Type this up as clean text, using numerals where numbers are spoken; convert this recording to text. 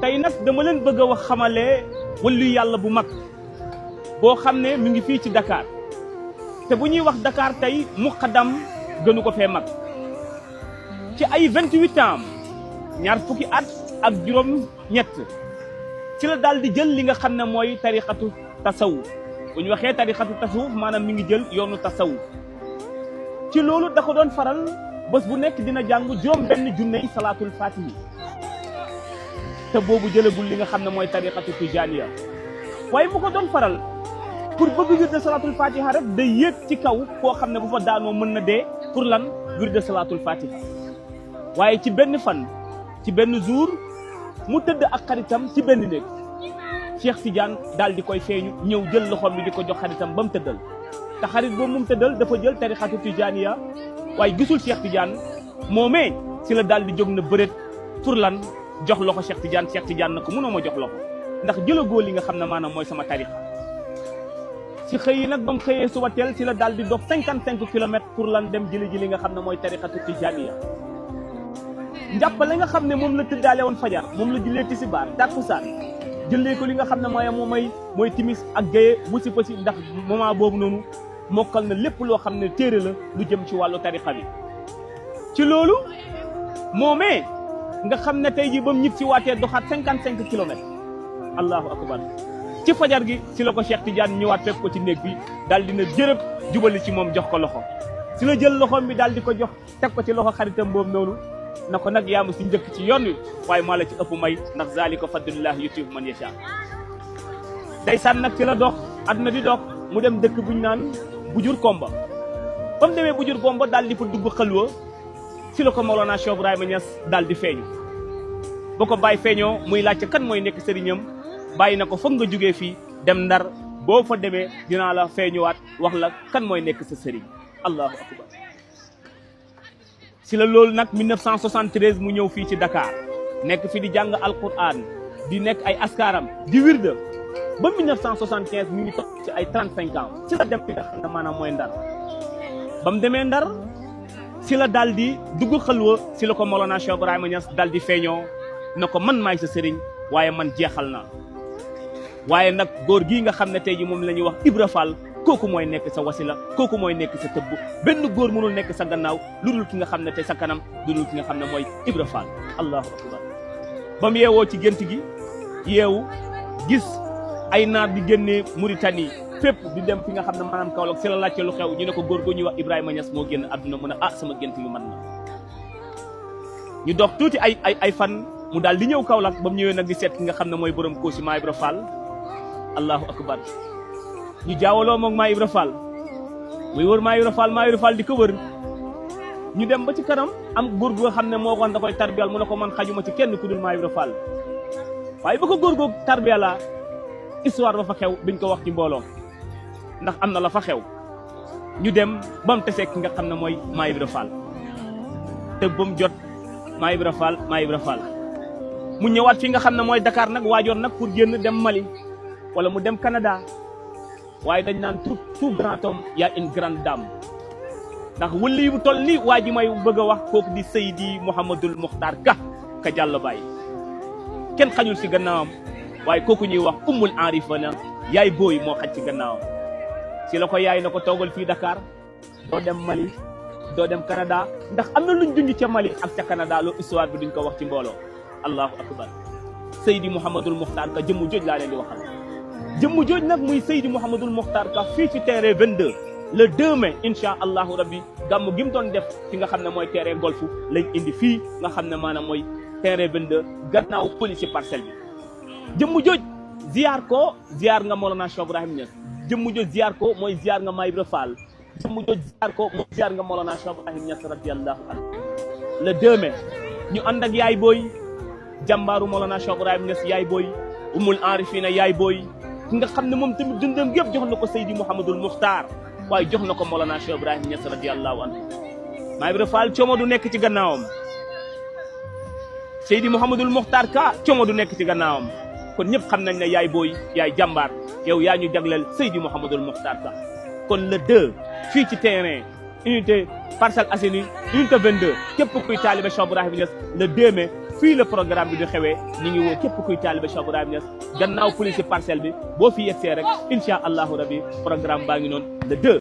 tey nag dama leen bëgg a wax xamale wàllu yàlla bu mag boo xam ne mi ngi fii ci Dakar te bu ñuy wax Dakar tey muqaddam gënu ko fee mag ci ay 28 ans ñaar fukki at ak juróom ñett ci la daal di jël li nga xam ne mooy tariqatu tasawuf bu ñu waxee tariqatu tasawuf maanaam mi ngi jël yoonu tasawuf ci loolu da ko doon faral bés bu nekk dina jàng juróom benn junney salaatul fatihi te boobu jëlagul li nga xam ne mooy tariqatu tijaniya waaye mu ko doon faral pour bëgg wirde salaatul fatiha rek day yéeg ci kaw koo xam ne bu fa daanoo mën na dee pour lan wirde salaatul fatiha waaye ci benn fan ci benn jour mu tëdd ak xaritam ci benn néeg Cheikh Tidiane daal di koy feeñu ñëw jël loxoom bi di ko jox xaritam ba mu tëddal te xarit boobu mu tëddal dafa jël tariqatu tijaniya waaye gisul Cheikh Tidiane moomee si la daal di jóg na bëreet pour lan jox loxo Cheikh Tidiane na ko mënoo ma jox loxo ndax jëlagoo li nga xam ne maanaam mooy sama tariqa si xëy yi nag ba mu xëyee suba teel si la daal di dox 55 kilomètres pour lan dem jëli ji li nga xam ne mooy tariqatu tijaniya njàppale nga xam ne moom la tëddaale woon fajar moom la jullee tisbaar takkusaan jëlee ko li nga xam ne mooy timis ak gaye bu si pasi ndax moment boobu noonu mokkal na lépp loo xam ne téere la lu jëm ci wàllu tariqa bi ci loolu moomee nga xam ne tey jii ba mu ñib si waatee doxaat 55 kilomètres allahu akbar ci fajar gi si la ko Cheikh Tidiane ñëwaat fekk ko ci néeg bi daal dina jërëb jubali ci moom jox ko loxo si la jël loxoom bi daal di ko jox teg ko ci loxo xaritam boobu noonu na ko nag yaa ma si njëkk ci yoon wi waaye maa la ci ëpp may ndax zalika fadlullah yutiihu man yasha ndeysaan nag ci la dox àdduna di dox mu dem dëkk buñ naan Bujur Komba ba mu demee Bujur Komba daal di fa dugg xalwa si la ko Mawlana Cheikh Ibrahima Niass daal di feeñu ba ko bàyyi feeñoo muy laajte kan mooy nekk sëriñam bàyyi na ko foog nga jógee fii dem Ndar boo fa demee dinaa la feeñuwaat wax la kan mooy nekk sa sëriñ allahu akbar si la loolu nag 1973 mu ñëw fii ci Dakar nekk fi di jàng alquran di nekk ay askaram di wirda ba 1975 mu ngi toog ci ay 35 ans si la dem fi nga xam ne maanaam mooy Ndar ba mu demee Ndar si la daal di dugg xalwa si la ko Mawlana Cheikh Ibrahima Niass daal di feeñoo na ko man maay sa sëriñ waaye man jeexal naa waaye nag góor gii nga xam ne tey ji moom la ñuy wax Ibra Fall kooku mooy nekk sa wasila kooku mooy nekk sa tëbb benn góor mënul nekk sa gannaaw lu dul ki nga xam ne tey sa kanam lu dul ki nga xam ne mooy Ibra Fall allahu akbar ba mu yeewoo ci gént gi yeewu gis ay naar di génnee Mauritanie fépp di dem fi nga xam ne maanaam Kaolack si la laajte lu xew ñu ne ko góor goo ñuy wax Ibrahima Niass moo génn àdduna mu ne sama gént yu man na ñu dox tuuti ay fan mu daal di ñëw Kaolack ba mu ñëwee nag di seet ki nga xam ne mooy borom Koosi Maa Ibra Fall allahu akbar ñu jaawaloo moog Maa Ibra Fall muy wër Maa Ibra Fall di ko wër ñu dem ba ci kanam am góor goo xam ne moo ko da koy tarbiyal mu ne ko man xajuma ci kenn ku dul Maa Ibra Fall waaye ba ko góor googu tarbiyala histoire ba fa xew duñ ko wax ci mbooloo ndax am na la fa xew ñu dem ba mu tesee ki nga xam ne mooy Maa Ibra Fall te ba mu jot Maa Ibra Fall mu ñëwaat fi nga xam ne mooy Dakar nag waajoon nag pour génn dem Mali wala mu dem Canada waaye dañ naan tout grand homme y a une grande dame ndax wëlli bu toll ni waa ji may bëgg a wax kooku di Seydi Mouhamadul Muxtaar ka jàll bàyyi kenn xañul si gannaawam waaye kooku ñuy wax ummul arifana yaay booy moo xaj ci gannaawam si la ko yaay na ko toogal fii Dakar doo dem Mali doo dem Canada ndax am na luñ junj ca Mali ak ca Canada loo histoire bi duñ ko wax ci mbooloo allahu akbar Seydi Mouhamadul Muxtaar ka jëmmu jooj laa leen di waxal jëmmu jooj nag muy Seydi Mouhamadul Muxtaar ka fii ci terrain 22 le 2 mai incha allahu rabbi gàmmu gi mu doon def fi nga xam ne mooy terrain golfu lañ indi fii nga xam ne maanaam mooy terrain 22 gannaaw police ci parcelle bi jëmmu jooj ziar ko ziar nga Mawlana Cheikh Ibrahima Niass jëmmu jooj ziar ko mooy ziar nga Maa Ibra Fall jëmmu jooj ziar ko mooy ziar nga Mawlana Cheikh Ibrahima Niass radiyallahu anhu le 2 mai ñu ànd ak yaay booy jàmbaaru Mawlana Cheikh Ibrahima Niass yaay booy umul arifina yaay booy ki nga xam ne moom tamit dundam yëpp jox na ko Seydi Mouhamadul Muxtaar waaye jox na ko Mawlana Cheikh Ibrahima Niass radiyallahu anhu Maa Ibra Fall coomo du nekk ci gannaawam Seydi Mouhamadul Muxtaar ka coomo du nekk ci gannaawam kon ñëpp xam nañ ne yaay booy yaay jàmbaar yow yaa ñu jagleel Seydi Mouhamadul Muxtaar ka kon le 2 fii ci terrain unité Parcelles Assainies unité 22 képp kuy taalibe Cheikh Ibrahima Niass le 2 mai fii la programme bi di xewee ñu ngi woo képp kuy taalibe Cheikh Ibrahima Niass gannaaw police parcelle bi boo fi yegsee rek incha allahu rabi programme baa ngi noonu le 2